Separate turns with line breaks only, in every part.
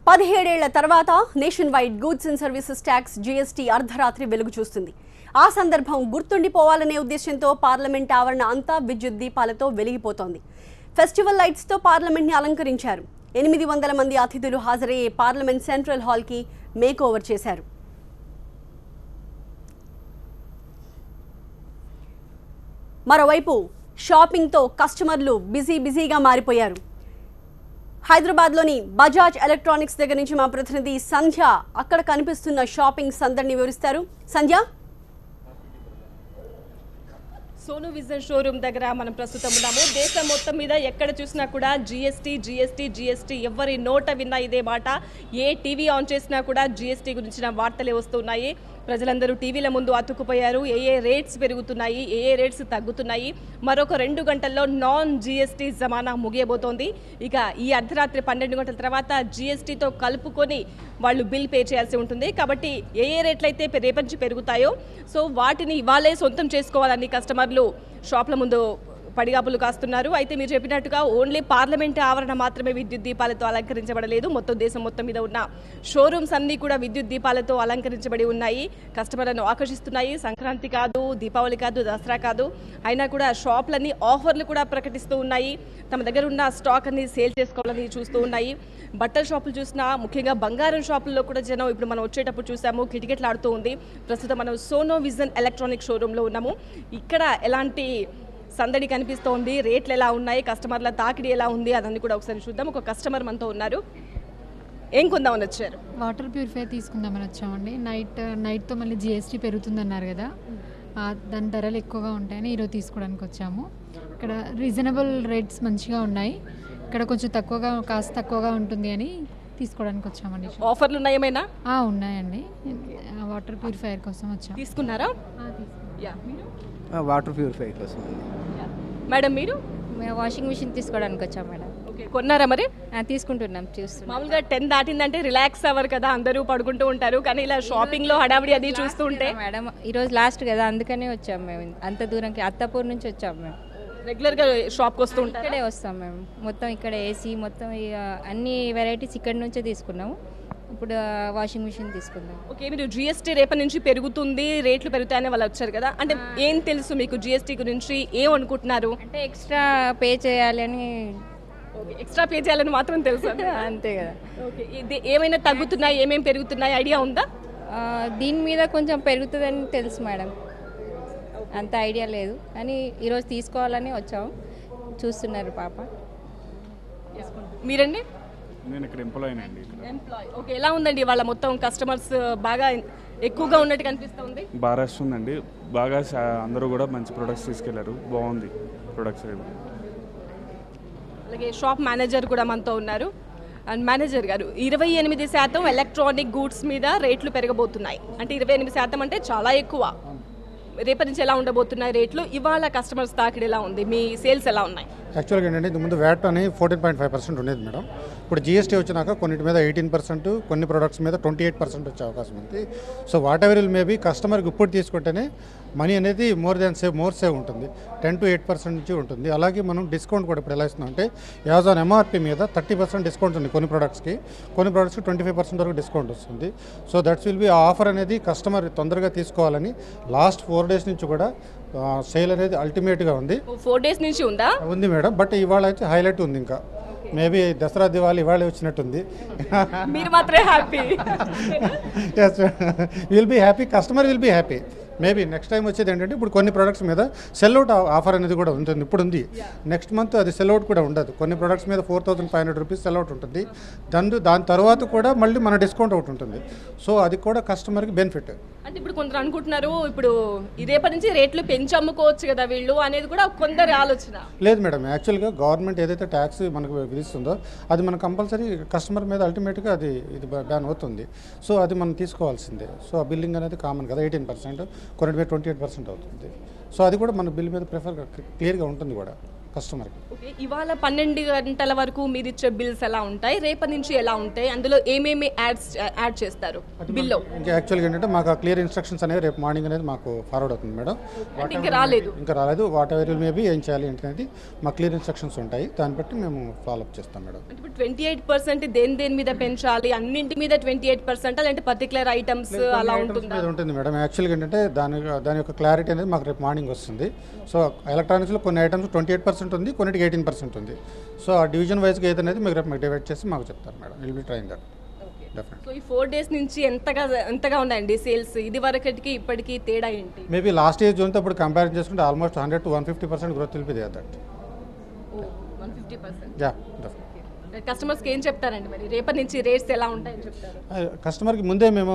17 ఏళ్ల తర్వాత nation wide goods and services tax GST అర్ధరాత్రి వెలుగు చూస్తుంది. ఆ సందర్భం గుర్తుండిపోవాలనే ఉద్దేశంతో పార్లమెంట్ ఆవరణ అంతా విద్యుత్ దీపాలతో వెలిగిపోతోంది. ఫెస్టివల్ లైట్స్ తో పార్లమెంట్ ని అలంకరించారు. 800 మంది అతిథులు హాజరయ్యే పార్లమెంట్ సెంట్రల్ హాల్ కి మేక్ ఓవర్ చేశారు. మరోవైపు షాపింగ్ తో కస్టమర్లు బిజీగా మారిపోయారు. హైదరాబాద్లోని బజాజ్ ఎలక్ట్రానిక్స్ దగ్గర నుంచి మా ప్రతినిధి సంధ్య అక్కడ కనిపిస్తున్న షాపింగ్ సందడిని వివరిస్తారు. సంధ్య,
సోను విజన్ షోరూమ్ దగ్గర మనం ప్రస్తుతం ఉన్నాము. దేశం మొత్తం మీద ఎక్కడ చూసినా కూడా జీఎస్టీ ఎవరి నోట విన్నా ఇదే మాట. ఏ టీవీ ఆన్ చేసినా కూడా జీఎస్టీ గురించిన వార్తలే వస్తున్నాయి. ప్రజలందరూ టీవీల ముందు అతుక్కుపోయారు. ఏ రేట్స్ పెరుగుతున్నాయి, ఏ రేట్స్ తగ్గుతున్నాయి. మరొక 2 గంటల్లో నాన్ జీఎస్టీ జమానా ముగియబోతోంది. ఇక ఈ అర్ధరాత్రి 12 గంటల తర్వాత జీఎస్టీతో కలుపుకొని వాళ్ళు బిల్ పే చేయాల్సి ఉంటుంది. కాబట్టి ఏ రేట్లు అయితే రేపటి పెరుగుతాయో సో వాటిని ఇవాళే సొంతం చేసుకోవాలని కస్టమర్లు షాప్ల ముందు పడిగాపులు కాస్తున్నారు. అయితే మీరు చెప్పినట్టుగా ఓన్లీ పార్లమెంట్ ఆవరణ మాత్రమే విద్యుత్ దీపాలతో అలంకరించబడలేదు. మొత్తం దేశం మొత్తం మీద ఉన్న షోరూమ్స్ అన్నీ కూడా విద్యుత్ దీపాలతో అలంకరించబడి ఉన్నాయి. కస్టమర్లను ఆకర్షిస్తున్నాయి. సంక్రాంతి కాదు, దీపావళి కాదు, దసరా కాదు, అయినా కూడా షాపులన్నీ ఆఫర్లు కూడా ప్రకటిస్తూ ఉన్నాయి. తమ దగ్గర ఉన్న స్టాక్ అన్ని సేల్ చేసుకోవాలని చూస్తూ ఉన్నాయి. బట్టల షాపులు చూసినా, ముఖ్యంగా బంగారం షాపుల్లో కూడా జనం ఇప్పుడు మనం వచ్చేటప్పుడు చూసాము కిటకిటలాడుతూ ఉంది. ప్రస్తుతం మనం సోనో విజన్ ఎలక్ట్రానిక్ షోరూంలో ఉన్నాము. ఇక్కడ ఎలాంటి సందడి కనిపిస్తోంది, రేట్లు ఎలా ఉన్నాయి, కస్టమర్ల తాకిడి ఎలా ఉంది, అదన్నీ కూడా ఒకసారి చూద్దాం. ఒక కస్టమర్ మనతో ఉన్నారు. ఏం కొందామని వచ్చారు?
వాటర్ ప్యూరిఫైయర్ తీసుకుందామని వచ్చామండి. నైట్తో మళ్ళీ జీఎస్టీ పెరుగుతుందన్నారు కదా, దాని ధరలు ఎక్కువగా ఉంటాయని ఈరోజు తీసుకోవడానికి వచ్చాము. ఇక్కడ రీజనబుల్ రేట్స్ మంచిగా ఉన్నాయి. ఇక్కడ కొంచెం కాస్త తక్కువగా ఉంటుంది అని తీసుకోవడానికి వచ్చామండి.
ఆఫర్లు ఉన్నాయి ఏమైనా?
ఉన్నాయండి. వాటర్ ప్యూరిఫైయర్ కోసం వచ్చాము.
తీసుకున్నారా?
వాటర్ ప్యూరిఫైయర్ కోసం.
మేడం మీరు?
వాషింగ్ మిషన్ తీసుకోవడానికి వచ్చాం మేడం.
ఓకే, కొన్నారా మరి?
తీసుకుంటున్నాం, చూస్తున్నాం.
మామూలుగా 10 దాటిందంటే రిలాక్స్ అవ్వరు కదా, అందరూ పడుకుంటూ ఉంటారు. కానీ ఇలా షాపింగ్ లో హడావిడి అది చూస్తూ ఉంటే
మేడం ఈరోజు లాస్ట్ కదా, అందుకనే వచ్చాం మేము. అంత దూరంకి అత్తాపూర్ నుంచి వచ్చాం మేము.
రెగ్యులర్ గా షాప్కి వస్తూ ఉంటాం.
ఇక్కడే వస్తాం మేము. మొత్తం ఇక్కడ ఏసీ మొత్తం అన్ని వెరైటీస్ ఇక్కడ నుంచే తీసుకున్నాము. ఇప్పుడు వాషింగ్ మిషన్ తీసుకుందాం.
ఓకే, మీరు జీఎస్టీ రేపటి నుంచి పెరుగుతుంది, రేట్లు పెరుగుతాయని వాళ్ళు వచ్చారు కదా, అంటే ఏం తెలుసు మీకు జీఎస్టీ గురించి? ఏం అనుకుంటున్నారు?
అంటే ఎక్స్ట్రా పే చేయాలని.
ఎక్స్ట్రా పే చేయాలని మాత్రం తెలుసు
అంతే కదా.
ఓకే, ఇది ఏమైనా తగ్గుతున్నాయి, ఏమేమి పెరుగుతున్నాయి ఐడియా ఉందా?
దీని మీద కొంచెం పెరుగుతుందని తెలుసు మేడం, అంత ఐడియా లేదు. కానీ ఈరోజు తీసుకోవాలని వచ్చాము. చూస్తున్నారు పాప.
మీరండి?
నేను ఇక్కడ ఎంప్లాయీ అండి.
ఎంప్లాయీ. ఓకే, ఎలా ఉందండి వాళ్ళ మొత్తం కస్టమర్స్? బాగా ఎక్కువగా ఉన్నట్టు కనిపిస్తుంది.
బాగా రష్ ఉందండి. బాగా అందరూ కూడా మంచి ప్రొడక్ట్స్ తీసుకెళ్లారు. బాగుంది ప్రొడక్ట్స్.
అలాగే షాప్ మేనేజర్ కూడా మనతో ఉన్నారు. అండ్ మేనేజర్ గారు, 28% ఎలక్ట్రానిక్ గూడ్స్ మీద రేట్లు పెరగబోతున్నాయి. అంటే 28% అంటే చాలా ఎక్కువ. రేపటి నుంచి ఎలా ఉండబోతున్నాయి రేట్లు? ఇవాళ కస్టమర్స్ తాకిడి ఎలా ఉంది? మీ సేల్స్ ఎలా ఉన్నాయి?
యాక్చువల్గా ఏంటంటే ఇంత ముందు వ్యాట్ అని 14.5% ఉండేది మేడం. ఇప్పుడు జీఎస్టీ వచ్చినాక కొన్నిటి మీద 18%, కొన్ని ప్రొడక్ట్స్ మీద 28% వచ్చే అవకాశం ఉంది. So what ever will maybe కస్టమర్కి ఇప్పుడు తీసుకుంటేనే మనీ అనేది మోర్ సేవ్ ఉంటుంది. 10 to 8% నుంచి ఉంటుంది. అలాగే మనం డిస్కౌంట్ కూడా ఇప్పుడు ఎలా ఇస్తున్నాం అంటే యాజ్ ఆన్ ఎంఆర్పీ మీద 30% డిస్కౌంట్ ఉంది కొన్ని ప్రొడక్ట్స్కి 25% వరకు డిస్కౌంట్ వస్తుంది. So that's will be offer అనేది కస్టమర్ తొందరగా తీసుకోవాలని లాస్ట్ 4 days నుంచి కూడా సేల్ అనేది అల్టిమేట్గా ఉంది.
4 days నుంచి ఉందా?
ఉంది మేడం, బట్ ఇవాళ అయితే హైలైట్ ఉంది. ఇంకా మేబీ దసరా దివాళీ ఇవాళ వచ్చినట్టుంది.
మీరు మాత్రమే happy.
Yes, will be happy, customer will be happy. Maybe next time వచ్చేది ఏంటంటే ఇప్పుడు కొన్ని ప్రొడక్ట్స్ మీద సెల్అవుట్ ఆఫర్ అనేది కూడా ఉంటుంది. ఇప్పుడు ఉంది. నెక్స్ట్ మంత్ అది సెల్అవుట్ కూడా ఉండదు. కొన్ని ప్రొడక్ట్స్ మీద 4,500 రూపీస్ సెల్అవుట్ ఉంటుంది. దాని తర్వాత కూడా మళ్ళీ మన డిస్కౌంట్ అవుట్ ఉంటుంది. సో అది కూడా కస్టమర్కి బెనిఫిట్.
అంటే ఇప్పుడు కొందరు అనుకుంటున్నారు ఇప్పుడు రేపటి నుంచి రేట్లు పెంచి అమ్ముకోవచ్చు కదా వీళ్ళు అనేది కూడా కొందరి ఆలోచన.
లేదు మేడం, యాక్చువల్గా గవర్నమెంట్ ఏదైతే ట్యాక్స్ మనకు విధిస్తుందో అది మన కంపల్సరీ కస్టమర్ మీద అల్టిమేట్గా ఇది బ్యాన్ అవుతుంది. సో అది మనం తీసుకోవాల్సిందే. సో ఆ బిల్లింగ్ అనేది కామన్ కదా, 18%, కొన్నిటి మీద 28% అవుతుంది. సో అది కూడా మన బిల్ మీద క్లియర్గా ఉంటుంది కూడా. కస్టమర్కి.
ఓకే, ఇవాళ 12 గంటల వరకు మీరు ఇచ్చే బిల్స్ ఎలా ఉంటాయి, రేపటి నుంచి ఎలా ఉంటాయి, అందులో ఏమేమి యాడ్ చేస్తారు బిల్లో?
ఇంకా యాక్చువల్గా ఏంటంటే మాకు ఆ క్లియర్ ఇన్స్ట్రక్షన్స్ అనేవి రేపు మార్నింగ్ అనేది మాకు ఫార్వర్డ్ అవుతుంది మేడం.
ఇంకా రాలేదు
వాట్ ఎవర్ మేబీ ఏం చేయాలి అనేది మా క్లియర్ ఇన్స్ట్రక్షన్స్ ఉంటాయి, దాన్ని బట్టి మేము ఫాలోఅప్ చేస్తాం మేడం.
అంటే ఇప్పుడు 28% దేని మీద పెంచాలి, అన్నింటి మీద 28% అంటే పర్టికులర్ ఐటమ్స్ అలా
ఉంటుంది మేడం. యాక్చువల్గా ఏంటంటే దాని యొక్క క్లారిటీ అనేది మాకు రేపు మార్నింగ్ వస్తుంది. సో ఎలక్ట్రానిక్స్లో కొన్ని ఐటమ్స్ 28% ఉంది, కొన్నిటికి 18% ఉంది. సో ఆ డివిజన్ వైజ్గా ఏదనేది మీకు రేపు డివైడ్ చేసి మాకు చెప్తారు madam. Will be train that definite.
So ఈ 4 days నుంచి ఎంతగా ఉన్నాయండి సేల్స్? ఇది వరకటికి ఇప్పటికి తేడా ఏంటి?
మేబీ లాస్ట్ ఇయర్ జూన్తో ఇప్పుడు కంపేర్ చేసుకుంటే almost 100 to 150% growth will be there that.
150%.
Yeah definite.
కస్టమర్స్కి ఏం చెప్తారండి మరి, రేపటి నుంచి రేట్స్ ఎలా ఉంటాయని చెప్తారు?
కస్టమర్కి ముందే మేము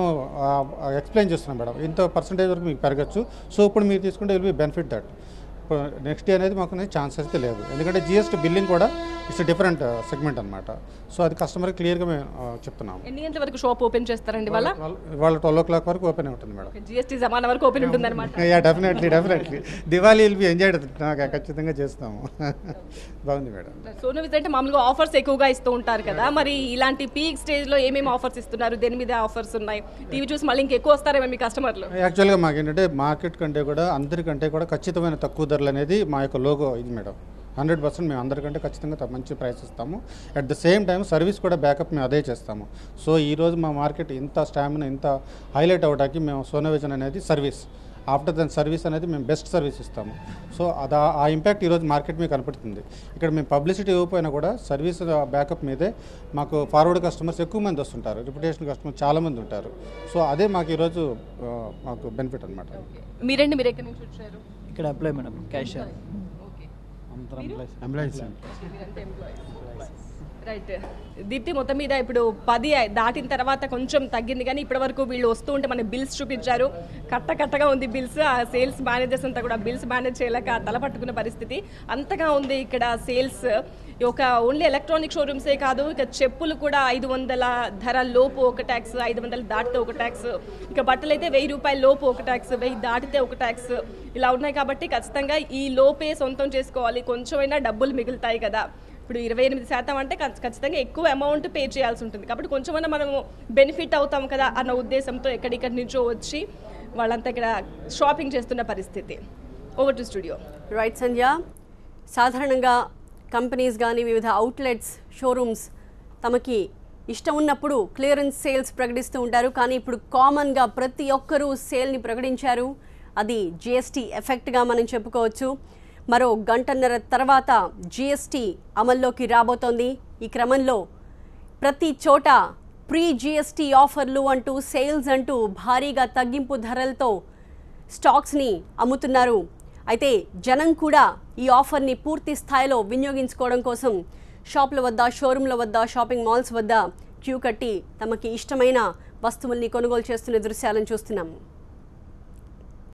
ఎక్స్ప్లెయిన్ చేస్తున్నాం మేడం, ఇంత పర్సంటేజ్ వరకు మీకు పెరగచ్చు. సో ఇప్పుడు మీరు తీసుకుంటే will be benefit that. Next day అనేది మాకు ఛాన్స్ అయితే లేదు, ఎందుకంటే జిఎస్టీ బిల్లింగ్ కూడా ఇట్స్ డిఫరెంట్ సెగ్మెంట్ అనమాట. సో అది కస్టమర్కి క్లియర్గా మేము చెప్తున్నాము.
ఎన్ని గంటల వరకు షాప్ ఓపెన్ చేస్తారండి వాళ్ళ?
వాళ్ళ 12 o'clock వరకు ఓపెన్ ఉంటుంది మేడం.
జిఎస్టీ జమానా వరకు ఓపెన్ ఉంటుంది అనమాట.
Yeah definitely Diwali will be enjoyed, ఖచ్చితంగా చేస్తాము. బాగుంది మేడం.
సోను విజ్ అంటే మామూలుగా ఆఫర్స్ ఎక్కువగా ఇస్తూ ఉంటారు కదా, మరి ఇలాంటి పీక్ స్టేజ్లో ఏమేమి ఆఫర్స్ ఇస్తున్నారు, దేని మీద ఆఫర్స్ ఉన్నాయి? టీవీ చూసి మళ్ళీ ఇంకెక్కువ వస్తారేమో మీ కస్టమర్లు?
యాక్చువల్గా మాకు ఏంటంటే మార్కెట్ కంటే కూడా అందరికంటే కూడా ఖచ్చితమైన తక్కువ ధరలు అనేది మా యొక్క లోగో ఇది మేడం. 100% మేము అందరికంటే ఖచ్చితంగా మంచి ప్రైస్ ఇస్తాము. At the same time service కూడా బ్యాకప్ మేము అదే చేస్తాము. సో ఈరోజు మా మార్కెట్ ఇంత స్టామినా ఇంత హైలైట్ అవ్వడానికి మేము సోనోవిజన్ అనేది సర్వీస్, ఆఫ్టర్ దన్ సర్వీస్ అనేది మేము బెస్ట్ సర్వీస్ ఇస్తాము. సో ఆ ఇంపాక్ట్ ఈరోజు మార్కెట్ మీద కనపడుతుంది. ఇక్కడ మేము పబ్లిసిటీ ఇవ్వకపోయినా కూడా సర్వీస్ బ్యాకప్ మీదే మాకు ఫార్వర్డ్ కస్టమర్స్ ఎక్కువ మంది వస్తుంటారు, రిప్యుటేషన్ కస్టమర్స్ చాలామంది ఉంటారు. సో అదే మాకు ఈరోజు మాకు బెనిఫిట్ అనమాట.
మీరు ఎక్కడి నుంచి వచ్చారు?
ఇక్కడ employee madam, cashier.
Right. Deepti, మొత్తం మీద ఇప్పుడు 10 దాటిన తర్వాత కొంచెం తగ్గింది, కానీ ఇప్పటి వరకు వీళ్ళు వస్తూ ఉంటే మన బిల్స్ చూపించారు, కట్టగా ఉంది బిల్స్. ఆ సేల్స్ మేనేజర్స్ అంతా కూడా బిల్స్ మేనేజ్ చేయలేక తలపట్టుకున్న పరిస్థితి అంతగా ఉంది ఇక్కడ సేల్స్. ఒక ఓన్లీ ఎలక్ట్రానిక్ షోరూమ్సే కాదు, ఇక చెప్పులు కూడా 500 ధర లోపు ఒక ట్యాక్స్, 500 దాటితే ఒక ట్యాక్స్, ఇక బట్టలు అయితే 1000 రూపాయల లోపు ఒక ట్యాక్స్, 1000 దాటితే ఒక ట్యాక్స్, ఇలా ఉన్నాయి. కాబట్టి ఖచ్చితంగా ఈ లోపే సొంతం చేసుకోవాలి, కొంచెమైనా డబ్బులు మిగులుతాయి కదా. ఇప్పుడు 28% అంటే ఖచ్చితంగా ఎక్కువ అమౌంట్ పే చేయాల్సి ఉంటుంది, కాబట్టి కొంచెమైనా మనము బెనిఫిట్ అవుతాం కదా అన్న ఉద్దేశంతో ఎక్కడిక్కడి నుంచో వచ్చి వాళ్ళంతా ఇక్కడ షాపింగ్ చేస్తున్న పరిస్థితి. Over to studio.
రైట్ సంధ్య, సాధారణంగా కంపెనీస్ కానీ వివిధ అవుట్లెట్స్, షోరూమ్స్ తమకి ఇష్టం ఉన్నప్పుడు క్లియరెన్స్ సేల్స్ ప్రకటిస్తూ ఉంటారు, కానీ ఇప్పుడు కామన్గా ప్రతి ఒక్కరూ సేల్ని ప్రకటించారు. అది జిఎస్టీ ఎఫెక్ట్గా మనం చెప్పుకోవచ్చు. మరో గంటన్నర తర్వాత జిఎస్టీ అమల్లోకి రాబోతోంది. ఈ క్రమంలో ప్రతి చోట ప్రీ జిఎస్టీ ఆఫర్లు అంటూ, సేల్స్ అంటూ భారీగా తగ్గింపు ధరలతో స్టాక్స్ని అమ్ముతున్నారు. అయితే జనం కూడా ఈ ఆఫర్ని పూర్తి స్థాయిలో వినియోగించుకోవడం కోసం షాపుల వద్ద, షోరూంల వద్ద, షాపింగ్ మాల్స్ వద్ద క్యూ కట్టి తమకి ఇష్టమైన వస్తువుల్ని కొనుగోలు చేస్తున్న దృశ్యాలను చూస్తున్నాము.